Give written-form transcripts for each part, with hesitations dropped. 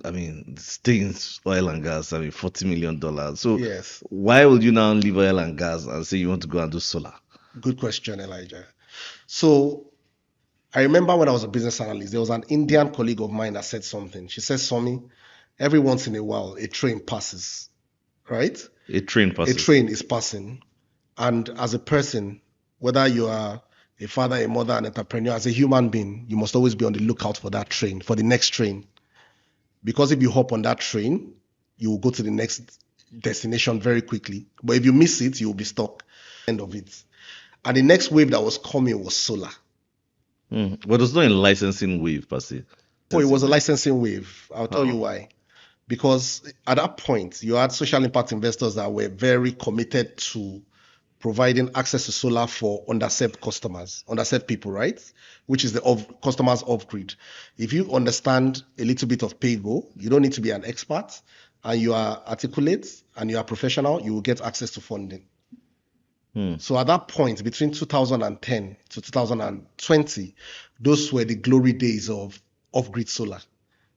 I mean, stains oil and gas. I mean, $40 million. So Yes, why would you now leave oil and gas and say you want to go and do solar? good question, Elijah. So I remember when I was a business analyst, there was an Indian colleague of mine that said something. She said, Somi, every once in a while, a train passes, right? A train A passes. train is passing. And as a person, whether you are a father, a mother, an entrepreneur, as a human being, you must always be on the lookout for that train, for the next train. Because if you hop on that train, you will go to the next destination very quickly. But if you miss it, you will be stuck. End of it. And the next wave that was coming was solar. But there's not a licensing wave per se. Oh, it was a licensing wave. I'll tell you How? why. Because at that point, you had social impact investors that were very committed to providing access to solar for underserved customers, underserved people, right? Which is the customers off grid. If you understand a little bit of paygo, you don't need to be an expert, and you are articulate and you are professional, you will get access to funding. So at that point, between 2010 to 2020, those were the glory days of off-grid solar.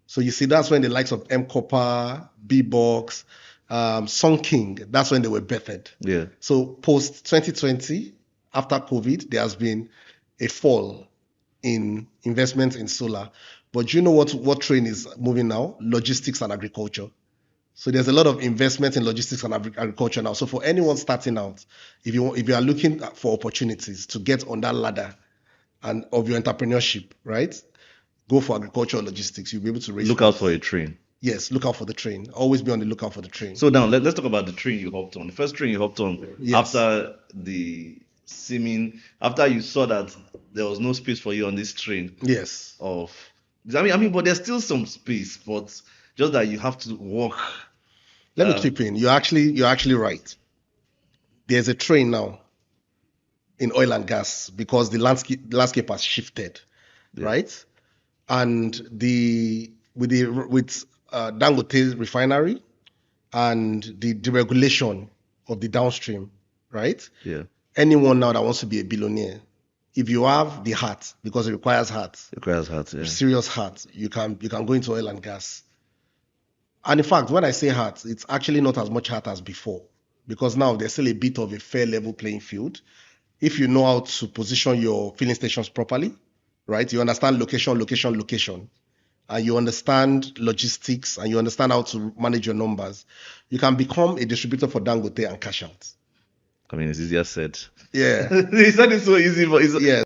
So you see, that's when the likes of M Copper, B-Box, Sun King, that's when they were birthed. Yeah. So post 2020, after COVID, there has been a fall in investment in solar. But do you know what train is moving now? Logistics and agriculture. So there's a lot of investment in logistics and agriculture now. So for anyone starting out, if you are looking for opportunities to get on that ladder and of your entrepreneurship, right? Go for agriculture or logistics. You'll be able to raise Look out funds. for a train. Yes, look out for the train. Always be on the lookout for the train. So now let's talk about the train you hopped on. The first train you hopped on Yes. after you saw that there was no space for you on this train Yes. but there's still some space, but just that you have to walk. Let me chip in. You're actually right. There's a train now in oil and gas because the landscape has shifted, right? And with Dangote refinery and the deregulation of the downstream, right? Yeah. Anyone now that wants to be a billionaire, if you have the heart, because it requires heart, Yeah. serious heart, you can go into oil and gas. And in fact, when I say heart, it's actually not as much heart as before, because now there's still a bit of a fair level playing field. If you know how to position your filling stations properly, right? You understand location, and you understand logistics, and you understand how to manage your numbers, you can become a distributor for Dangote and cash out. I mean, it's easier said. Yeah. He said it's so easy, but it's, Yeah.